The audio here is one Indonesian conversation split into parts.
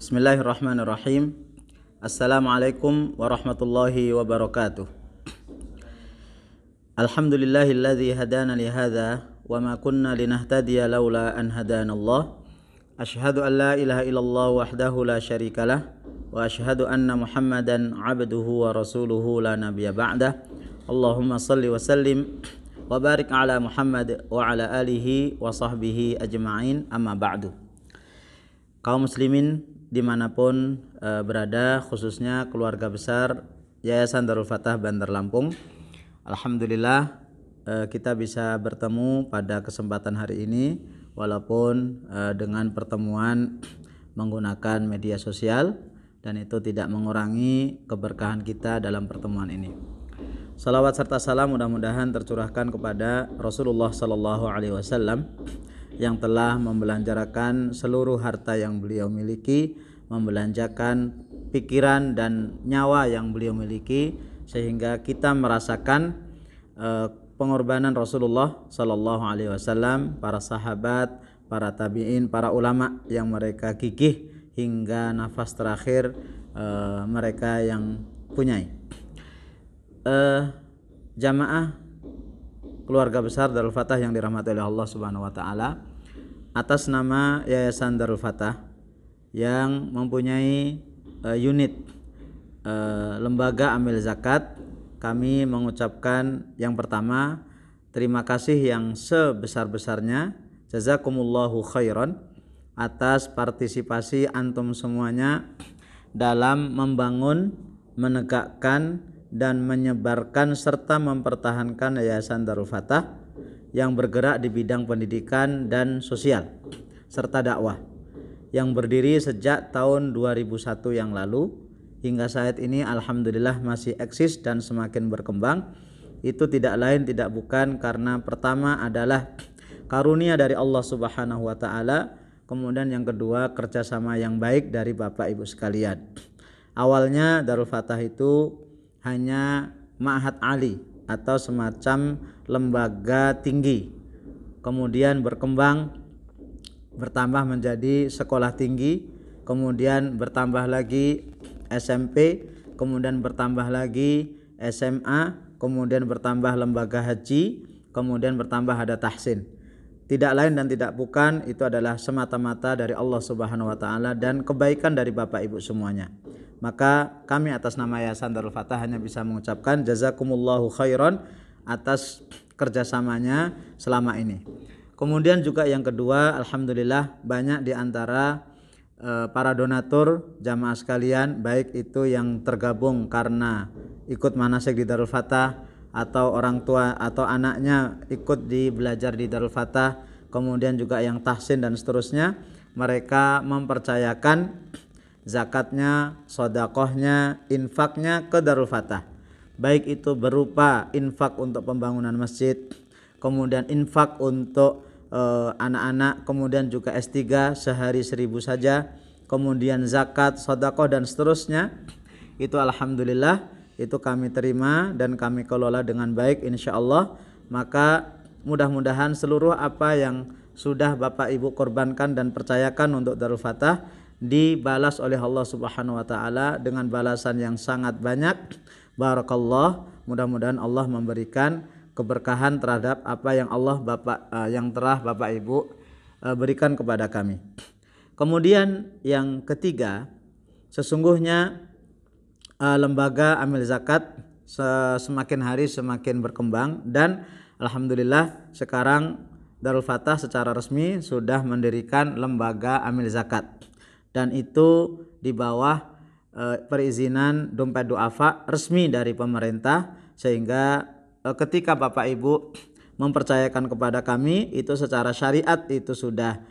Bismillahirrahmanirrahim. Assalamualaikum warahmatullahi wabarakatuh. Alhamdulillahilladzi hadana li hadza wa ma kunna linahtadiya laula an hadanallah. Asyhadu an la ilaha illallah wahdahu la syarikalah wa asyhadu anna Muhammadan abduhu wa rasuluhu la nabiyya ba'dah. Allahumma shalli wa sallim wa barik ala Muhammad wa ala alihi wa sahbihi ajma'in, amma ba'du. Kaum muslimin dimanapun berada, khususnya keluarga besar Yayasan Darul Fatah Bandar Lampung, alhamdulillah kita bisa bertemu pada kesempatan hari ini, walaupun dengan pertemuan menggunakan media sosial, dan itu tidak mengurangi keberkahan kita dalam pertemuan ini. Salawat serta salam mudah-mudahan tercurahkan kepada Rasulullah Sallallahu Alaihi Wasallam yang telah membelanjakan seluruh harta yang beliau miliki, membelanjakan pikiran dan nyawa yang beliau miliki, sehingga kita merasakan pengorbanan Rasulullah Sallallahu Alaihi Wasallam, para sahabat, para tabi'in, para ulama yang mereka gigih hingga nafas terakhir mereka yang punyai. Jamaah keluarga besar Darul Fatah yang dirahmati oleh Allah Subhanahu wa taala, atas nama Yayasan Darul Fatah yang mempunyai unit lembaga amil zakat, kami mengucapkan yang pertama terima kasih yang sebesar-besarnya, jazakumullahu khairan, atas partisipasi antum semuanya dalam membangun, menegakkan dan menyebarkan serta mempertahankan Yayasan Darul Fatah yang bergerak di bidang pendidikan dan sosial serta dakwah, yang berdiri sejak tahun 2001 yang lalu hingga saat ini alhamdulillah masih eksis dan semakin berkembang. Itu tidak lain tidak bukan karena pertama adalah karunia dari Allah Subhanahu wa taala, kemudian yang kedua kerjasama yang baik dari Bapak Ibu sekalian. Awalnya Darul Fatah itu hanya ma'had ali atau semacam lembaga tinggi, kemudian bertambah menjadi sekolah tinggi, kemudian bertambah lagi SMP, kemudian bertambah lagi SMA, kemudian bertambah lembaga haji, kemudian bertambah ada tahsin. Tidak lain dan tidak bukan, itu adalah semata-mata dari Allah Subhanahu wa taala dan kebaikan dari Bapak Ibu semuanya. Maka kami atas nama Yayasan Darul Fatah hanya bisa mengucapkan jazakumullahu khairan atas kerjasamanya selama ini. Kemudian juga yang kedua, alhamdulillah banyak di antara para donatur jamaah sekalian, baik itu yang tergabung karena ikut manasik di Darul Fatah, atau orang tua atau anaknya ikut belajar di Darul Fatah, kemudian juga yang tahsin dan seterusnya, mereka mempercayakan zakatnya, sodakohnya, infaknya ke Darul Fatah, baik itu berupa infak untuk pembangunan masjid, kemudian infak untuk anak-anak, kemudian juga S3 sehari 1000 saja, kemudian zakat, sodakoh dan seterusnya. Itu alhamdulillah itu kami terima dan kami kelola dengan baik insyaallah. Maka mudah-mudahan seluruh apa yang sudah Bapak Ibu korbankan dan percayakan untuk Darul Fatah dibalas oleh Allah Subhanahu wa taala dengan balasan yang sangat banyak. Barakallah, mudah-mudahan Allah memberikan keberkahan terhadap apa yang yang telah Bapak Ibu berikan kepada kami. Kemudian yang ketiga, sesungguhnya lembaga amil zakat semakin hari semakin berkembang, dan alhamdulillah sekarang Darul Fatah secara resmi sudah mendirikan lembaga amil zakat, dan itu di bawah perizinan dompet duafa resmi dari pemerintah, sehingga ketika Bapak Ibu mempercayakan kepada kami, itu secara syariat itu sudah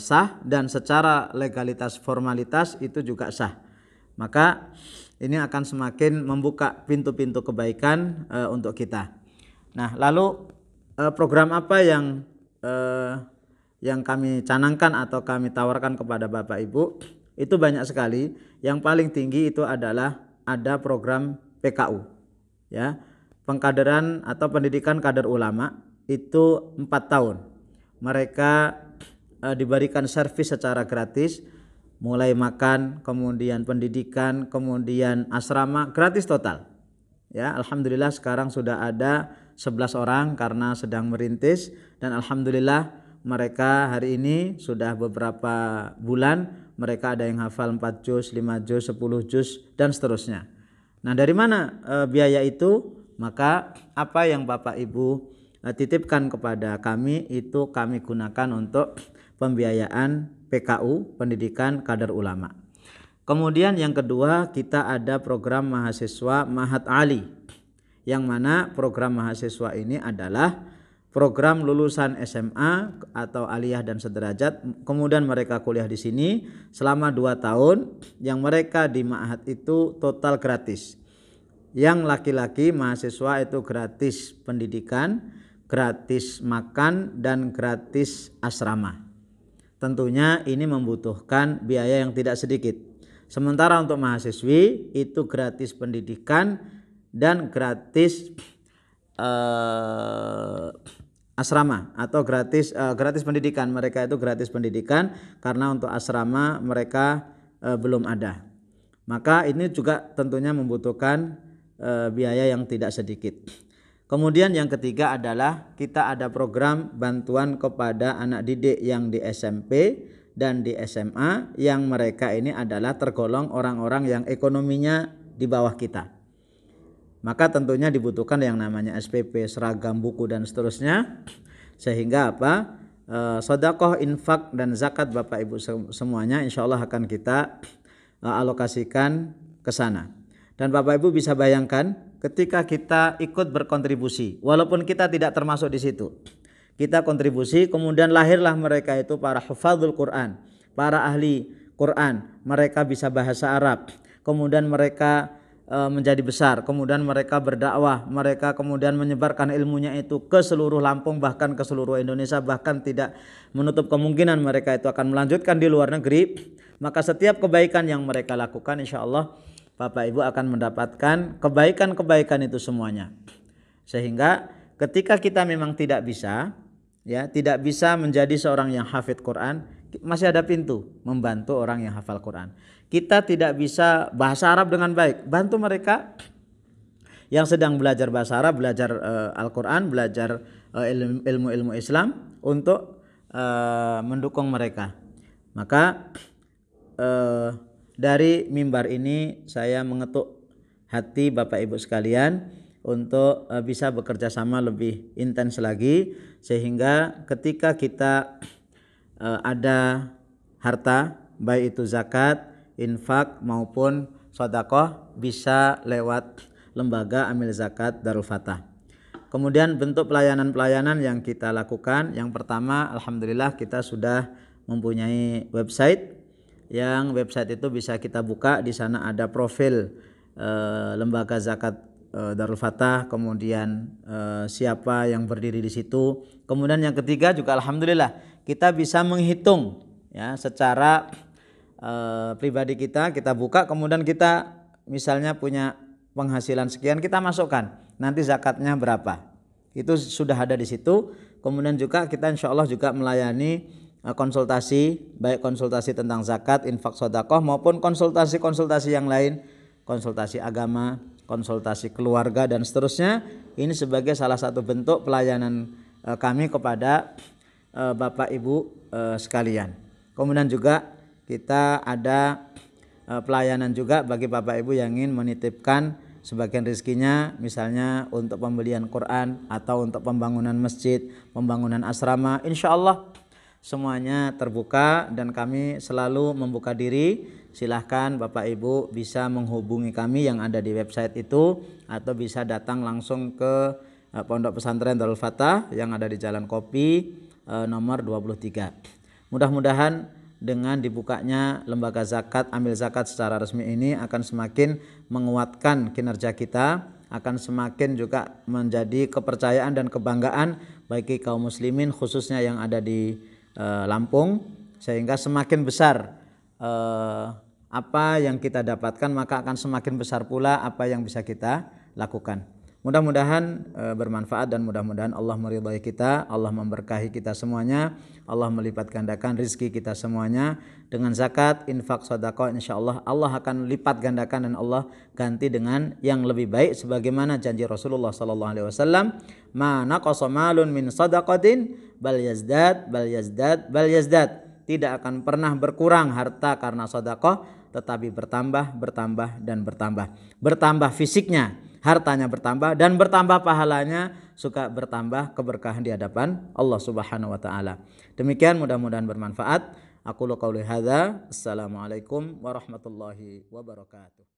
sah, dan secara legalitas formalitas itu juga sah. Maka ini akan semakin membuka pintu-pintu kebaikan untuk kita. Nah, lalu program apa yang kami canangkan atau kami tawarkan kepada Bapak Ibu? Itu banyak sekali. Yang paling tinggi itu adalah ada program PKU, ya, pengkaderan atau pendidikan kader ulama, itu 4 tahun. Mereka diberikan servis secara gratis mulai makan, kemudian pendidikan, kemudian asrama gratis total. Ya, alhamdulillah sekarang sudah ada 11 orang karena sedang merintis, dan alhamdulillah mereka hari ini sudah beberapa bulan mereka ada yang hafal 4 juz, 5 juz, 10 juz dan seterusnya. Nah, dari mana biaya itu? Maka apa yang Bapak Ibu titipkan kepada kami itu kami gunakan untuk pembiayaan PKU, pendidikan kader ulama. Kemudian yang kedua, kita ada program mahasiswa Mahat Ali, yang mana program mahasiswa ini adalah program lulusan SMA atau aliyah dan sederajat, kemudian mereka kuliah di sini selama 2 tahun, yang mereka di Ma'had itu total gratis. Yang laki-laki mahasiswa itu gratis pendidikan, gratis makan, dan gratis asrama. Tentunya ini membutuhkan biaya yang tidak sedikit. Sementara untuk mahasiswi itu gratis pendidikan dan gratis asrama atau gratis pendidikan. Mereka itu gratis pendidikan karena untuk asrama mereka belum ada. Maka ini juga tentunya membutuhkan biaya yang tidak sedikit. Kemudian yang ketiga adalah kita ada program bantuan kepada anak didik yang di SMP dan di SMA, yang mereka ini adalah tergolong orang-orang yang ekonominya di bawah kita. Maka tentunya dibutuhkan yang namanya SPP, seragam, buku dan seterusnya, sehingga apa? Sedekah, infak dan zakat Bapak Ibu semuanya insya Allah akan kita alokasikan ke sana. Dan Bapak Ibu bisa bayangkan ketika kita ikut berkontribusi, walaupun kita tidak termasuk di situ, kita kontribusi, kemudian lahirlah mereka itu para hufadzul Quran, para ahli Quran, mereka bisa bahasa Arab, kemudian mereka menjadi besar, kemudian mereka berdakwah, mereka kemudian menyebarkan ilmunya itu ke seluruh Lampung, bahkan ke seluruh Indonesia, bahkan tidak menutup kemungkinan mereka itu akan melanjutkan di luar negeri. Maka setiap kebaikan yang mereka lakukan insya Allah Bapak Ibu akan mendapatkan kebaikan-kebaikan itu semuanya. Sehingga ketika kita memang tidak bisa, ya, tidak bisa menjadi seorang yang hafid Quran, masih ada pintu membantu orang yang hafal Quran. Kita tidak bisa bahasa Arab dengan baik, bantu mereka yang sedang belajar bahasa Arab, belajar Al-Quran, belajar ilmu-ilmu Islam untuk mendukung mereka. Maka dari mimbar ini saya mengetuk hati Bapak Ibu sekalian untuk bisa bekerja sama lebih intens lagi, sehingga ketika kita ada harta, baik itu zakat, infak maupun sedekah, bisa lewat lembaga Amil Zakat Darul Fatah. Kemudian bentuk pelayanan-pelayanan yang kita lakukan, yang pertama alhamdulillah kita sudah mempunyai website, yang website itu bisa kita buka, di sana ada profil lembaga zakat Darul Fatah, kemudian siapa yang berdiri di situ. Kemudian yang ketiga juga alhamdulillah kita bisa menghitung, ya, secara pribadi kita buka, kemudian kita misalnya punya penghasilan sekian, kita masukkan nanti zakatnya berapa, itu sudah ada di situ. Kemudian juga kita insya Allah juga melayani konsultasi, baik konsultasi tentang zakat, infak, sedekah maupun konsultasi-konsultasi yang lain, konsultasi agama, konsultasi keluarga dan seterusnya. Ini sebagai salah satu bentuk pelayanan kami kepada Bapak Ibu sekalian. Kemudian juga kita ada pelayanan juga bagi Bapak Ibu yang ingin menitipkan sebagian rezekinya, misalnya untuk pembelian Quran atau untuk pembangunan masjid, pembangunan asrama. Insya Allah semuanya terbuka dan kami selalu membuka diri. Silahkan Bapak Ibu bisa menghubungi kami yang ada di website itu, atau bisa datang langsung ke Pondok Pesantren Darul Fatah yang ada di Jalan Kopi nomor 23. Mudah-mudahan dengan dibukanya lembaga zakat, amil zakat secara resmi ini akan semakin menguatkan kinerja kita, akan semakin juga menjadi kepercayaan dan kebanggaan bagi kaum muslimin khususnya yang ada di Lampung, sehingga semakin besar apa yang kita dapatkan, maka akan semakin besar pula apa yang bisa kita lakukan. Mudah-mudahan bermanfaat dan mudah-mudahan Allah meridhai kita, Allah memberkahi kita semuanya, Allah melipat gandakan rezeki kita semuanya. Dengan zakat, infak, sedekah, insyaallah Allah akan lipat gandakan dan Allah ganti dengan yang lebih baik sebagaimana janji Rasulullah sallallahu alaihi wasallam, "Ma naqasa malun min shadaqatin bal yazdad bal yazdad bal yazdad." Tidak akan pernah berkurang harta karena sedekah, tetapi bertambah, bertambah dan bertambah. Bertambah fisiknya, hartanya bertambah dan bertambah pahalanya, suka bertambah keberkahan di hadapan Allah Subhanahu wa taala. Demikian, mudah-mudahan bermanfaat. Aku qauli hadza. Assalamualaikum warahmatullahi wabarakatuh.